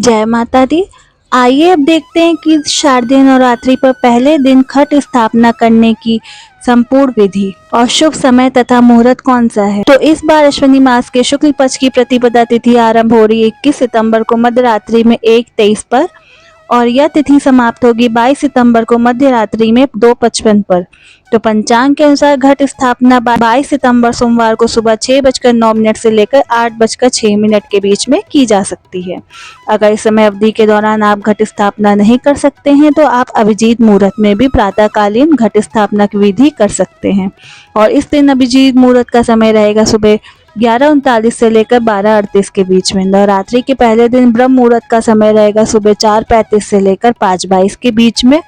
जय माता दी। आइए अब देखते हैं कि शारदीय नवरात्रि पर पहले दिन घट स्थापना करने की संपूर्ण विधि और शुभ समय तथा मुहूर्त कौन सा है। तो इस बार अश्विनी मास के शुक्ल पक्ष की प्रतिपदा तिथि आरंभ हो रही है 21 सितंबर को मध्य रात्रि में 1:23 पर और यह तिथि समाप्त होगी 22 सितंबर को मध्य रात्रि में 2:55 पर। तो पंचांग के अनुसार घट स्थापना 22 सितंबर सोमवार को सुबह 6:09 से लेकर 8:06 के बीच में की जा सकती है। अगर इस समय अवधि के दौरान आप घट स्थापना नहीं कर सकते हैं तो आप अभिजीत मुहूर्त में भी प्रातःकालीन घट स्थापना की विधि कर सकते हैं और इस दिन अभिजीत मुहूर्त का समय रहेगा सुबह 11:39 से लेकर 12:38 के बीच में। नवरात्रि के पहले दिन ब्रह्म मुहूर्त का समय रहेगा सुबह 4:35 से लेकर 5:22 के बीच में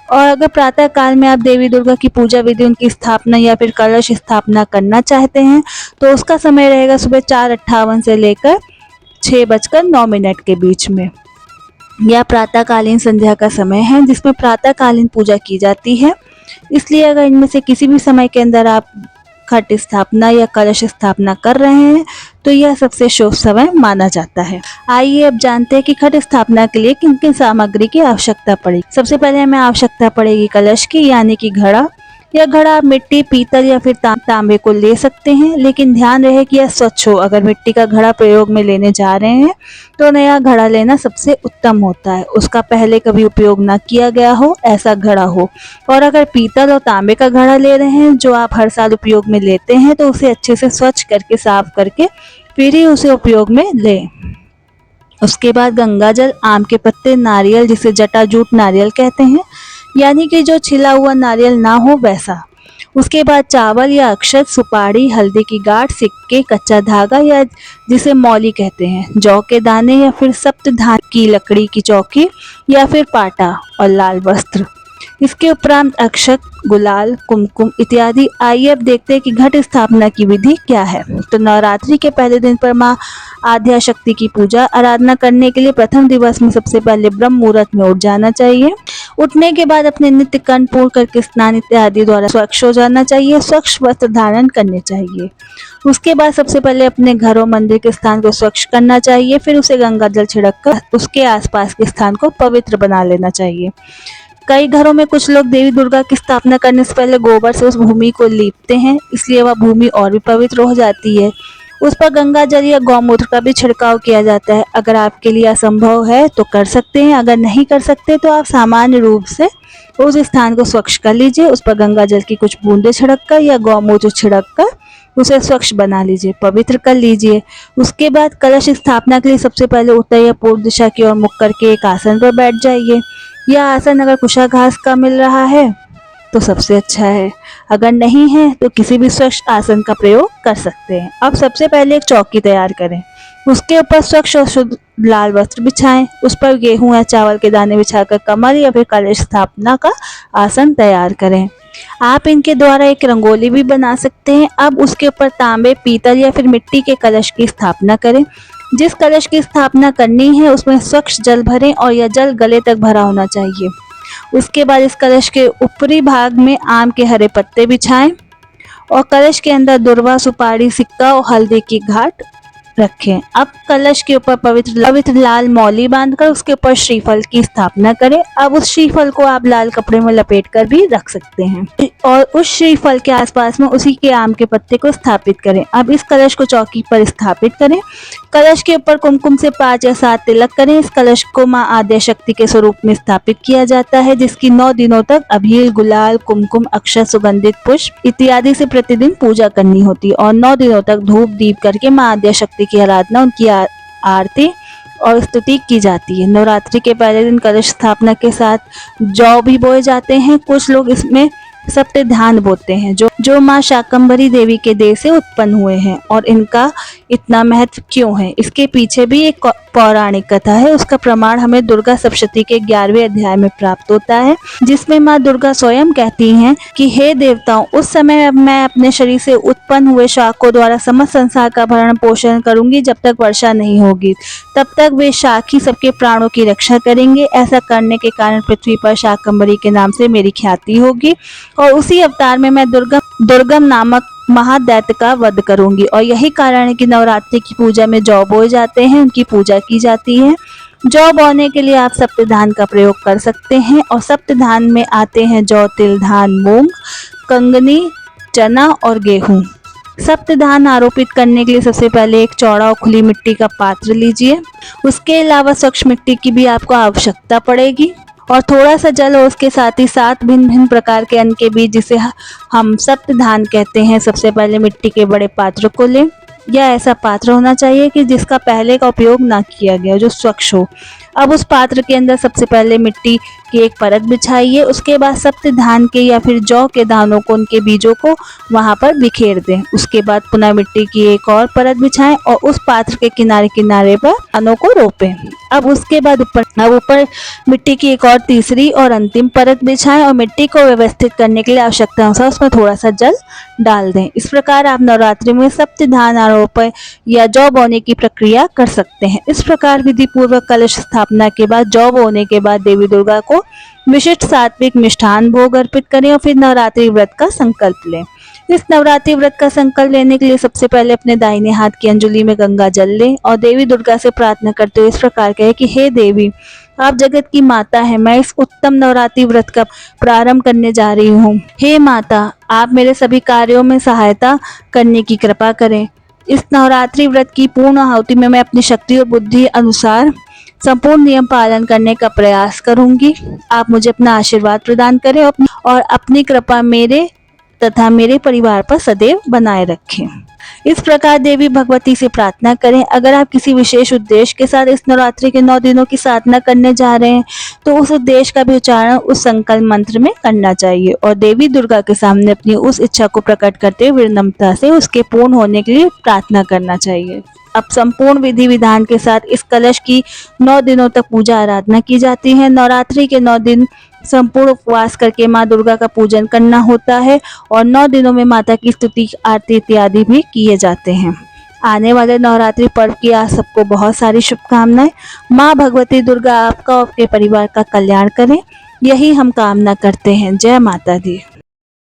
और अगर प्रातः काल में आप देवी दुर्गा की पूजा विधि उनकी स्थापना या फिर कलश स्थापना करना चाहते हैं तो उसका समय रहेगा सुबह 4:58 से लेकर 6:09 के बीच में। यह प्रातःकालीन संध्या का समय है जिसमें प्रातःकालीन पूजा की जाती है, इसलिए अगर इनमें से किसी भी समय के अंदर आप घट स्थापना या कलश स्थापना कर रहे हैं तो यह सबसे शुभ समय माना जाता है। आइए अब जानते हैं कि घट स्थापना के लिए किन किन सामग्री की आवश्यकता पड़ेगी। सबसे पहले हमें आवश्यकता पड़ेगी कलश की, यानी कि घड़ा। यह घड़ा आप मिट्टी, पीतल या फिर तांबे को ले सकते हैं, लेकिन ध्यान रहे कि यह स्वच्छ हो। अगर मिट्टी का घड़ा प्रयोग में लेने जा रहे हैं तो नया घड़ा लेना सबसे उत्तम होता है, उसका पहले कभी उपयोग ना किया गया हो ऐसा घड़ा हो। और अगर पीतल और तांबे का घड़ा ले रहे हैं जो आप हर साल उपयोग में लेते हैं तो उसे अच्छे से स्वच्छ करके साफ करके फिर ही उसे उपयोग में लें। उसके बाद गंगा जल, आम के पत्ते, नारियल जिसे जटाजूट नारियल कहते हैं, यानी कि जो छिला हुआ नारियल ना हो वैसा। उसके बाद चावल या अक्षत, सुपारी, हल्दी की गांठ, सिक्के, कच्चा धागा या जिसे मौली कहते हैं, जौ के दाने या फिर सप्त धान की लकड़ी की चौकी या फिर पाटा और लाल वस्त्र। इसके उपरांत अक्षत, गुलाल, कुमकुम इत्यादि। आइए अब देखते हैं कि घट स्थापना की विधि क्या है। तो नवरात्रि के पहले दिन पर माँ आद्या शक्ति की पूजा आराधना करने के लिए प्रथम दिवस में सबसे पहले ब्रह्म मुहूर्त में उठ जाना चाहिए। उठने के बाद अपने नित्य कर्म पूर्ण करके स्नान इत्यादि द्वारा स्वच्छ हो जाना चाहिए, स्वच्छ वस्त्र धारण करने चाहिए। उसके बाद सबसे पहले अपने घर और मंदिर के स्थान को स्वच्छ करना चाहिए, फिर उसे गंगा जल छिड़ककर उसके आसपास के स्थान को पवित्र बना लेना चाहिए। कई घरों में कुछ लोग देवी दुर्गा की स्थापना करने से पहले गोबर से उस भूमि को लीपते हैं, इसलिए वह भूमि और भी पवित्र हो जाती है। उस पर गंगा जल या गौमूत्र का भी छिड़काव किया जाता है। अगर आपके लिए असंभव है तो कर सकते हैं, अगर नहीं कर सकते तो आप सामान्य रूप से उस स्थान को स्वच्छ कर लीजिए, उस पर गंगा जल की कुछ बूंदें छिड़ककर या गौमूत्र छिड़ककर उसे स्वच्छ बना लीजिए, पवित्र कर लीजिए। उसके बाद कलश स्थापना के लिए सबसे पहले उत्तर या पूर्व दिशा की ओर मुख करके एक आसन पर बैठ जाइए। यह आसन अगर कुशाघास का मिल रहा है तो सबसे अच्छा है, अगर नहीं है तो किसी भी स्वच्छ आसन का प्रयोग कर सकते हैं। अब सबसे पहले एक चौकी तैयार करें, उसके ऊपर स्वच्छ और शुद्ध लाल वस्त्र बिछाएं, उस पर गेहूं या चावल के दाने बिछाकर कमल या फिर कलश स्थापना का आसन तैयार करें। आप इनके द्वारा एक रंगोली भी बना सकते हैं। अब उसके ऊपर तांबे, पीतल या फिर मिट्टी के कलश की स्थापना करें। जिस कलश की स्थापना करनी है उसमें स्वच्छ जल भरें और यह जल गले तक भरा होना चाहिए। उसके बाद इस कलश के ऊपरी भाग में आम के हरे पत्ते बिछाएं और कलश के अंदर दुर्वा, सुपारी, सिक्का और हल्दी की गांठ रखें। अब कलश के ऊपर पवित्र लाल मौली बांधकर उसके ऊपर श्रीफल की स्थापना करें। अब उस श्रीफल को आप लाल कपड़े में लपेट कर भी रख सकते हैं और उस श्रीफल के आसपास में उसी के आम के पत्ते को स्थापित करें। अब इस कलश को चौकी पर स्थापित करें। कलश के ऊपर कुमकुम से 5 या 7 तिलक करें। इस कलश को माँ आद्या शक्ति के स्वरूप में स्थापित किया जाता है, जिसकी 9 दिनों तक अबीर, गुलाल, कुमकुम, अक्षत, सुगंधित पुष्प इत्यादि से प्रतिदिन पूजा करनी होती है और 9 दिनों तक धूप दीप करके माँ आद्या शक्ति की आराधना, उनकी आरती और स्तुति की जाती है। नवरात्रि के पहले दिन कलश स्थापना के साथ जौ भी बोए जाते हैं। कुछ लोग इसमें सप्त धान बोते हैं जो माँ शाकंभरी देवी के देह से उत्पन्न हुए हैं। और इनका इतना महत्व क्यों है, इसके पीछे भी एक पौराणिक कथा है। उसका प्रमाण हमें दुर्गा सप्तशती के 11वें अध्याय में प्राप्त होता है, जिसमें माँ दुर्गा स्वयं कहती हैं कि हे देवताओं, उस समय मैं अपने शरीर से उत्पन्न हुए शाकों द्वारा समस्त संसार का भरण पोषण करूंगी। जब तक वर्षा नहीं होगी तब तक वे शाक ही सबके प्राणों की रक्षा करेंगे। ऐसा करने के कारण पृथ्वी पर शाकंभरी के नाम से मेरी ख्याति होगी और उसी अवतार में मैं दुर्गम नामक महादैत्य का वध करूंगी। और यही कारण है कि नवरात्रि की पूजा में जौ बोए जाते हैं, उनकी पूजा की जाती है। जौ बोने के लिए आप सप्तधान का प्रयोग कर सकते हैं और सप्तधान में आते हैं जौ, तिल, धान, मूंग, कंगनी, चना और गेहूं। सप्तधान आरोपित करने के लिए सबसे पहले एक चौड़ा और खुली मिट्टी का पात्र लीजिए। उसके अलावा स्वच्छ मिट्टी की भी आपको आवश्यकता पड़ेगी और थोड़ा सा जल और उसके साथ ही 7 भिन्न भिन्न प्रकार के अन्न के बीज, जिसे हम सप्तधान कहते हैं। सबसे पहले मिट्टी के बड़े पात्र को लें। यह ऐसा पात्र होना चाहिए कि जिसका पहले का उपयोग ना किया गया, जो स्वच्छ हो। अब उस पात्र के अंदर सबसे पहले मिट्टी की एक परत बिछाइए। उसके बाद सप्तधान के या फिर जौ के दानों को, उनके बीजों को वहां पर बिखेर दें। उसके बाद पुनः मिट्टी की एक और परत बिछाएं और उस पात्र के किनारे किनारे पर दानों को रोपें। अब उसके बाद ऊपर मिट्टी की एक और तीसरी और अंतिम परत बिछाएं और मिट्टी को व्यवस्थित करने के लिए आवश्यकता अनुसार उसमें थोड़ा सा जल डाल दें। इस प्रकार आप नवरात्रि में सप्तधान आरोपण या जौ बोने की प्रक्रिया कर सकते हैं। इस प्रकार विधि पूर्वक कलश स्थापना के बाद जौ बोने के बाद देवी दुर्गा को विशिष्ट सात्विक मिष्ठान भोग अर्पित करें और फिर नवरात्रि व्रत का संकल्प लें। इस नवरात्रि व्रत का संकल्प लेने के लिए सबसे पहले अपने दाहिने हाथ की अंजलि में गंगा जल लें और देवी दुर्गा से प्रार्थना करते हुए इस प्रकार कहें कि हे देवी, आप जगत की माता है। मैं इस उत्तम नवरात्रि व्रत का प्रारंभ करने जा रही हूँ। हे माता, आप मेरे सभी कार्यों में सहायता करने की कृपा करें। इस नवरात्रि व्रत की पूर्ण आहुति में मैं अपनी शक्ति और बुद्धि अनुसार संपूर्ण नियम पालन करने का प्रयास करूंगी। आप मुझे अपना आशीर्वाद प्रदान करें और अपनी कृपा मेरे तथा मेरे परिवार पर सदैव बनाए रखें। इस प्रकार देवी भगवती से प्रार्थना करें। अगर आप किसी विशेष उद्देश्य के साथ इस नवरात्रि के 9 दिनों की साधना करने जा रहे हैं तो उस उद्देश्य का भी उच्चारण उस संकल्प मंत्र में करना चाहिए और देवी दुर्गा के सामने अपनी उस इच्छा को प्रकट करते हुए विनम्रता से उसके पूर्ण होने के लिए प्रार्थना करना चाहिए। अब संपूर्ण विधि विधान के साथ इस कलश की 9 दिनों तक पूजा आराधना की जाती है। नवरात्रि के 9 दिन संपूर्ण उपवास करके माँ दुर्गा का पूजन करना होता है और 9 दिनों में माता की स्तुति, आरती इत्यादि भी किए जाते हैं। आने वाले नवरात्रि पर्व की आज सबको बहुत सारी शुभकामनाएं। माँ भगवती दुर्गा आपका और आपके परिवार का कल्याण करें, यही हम कामना करते हैं। जय माता दी।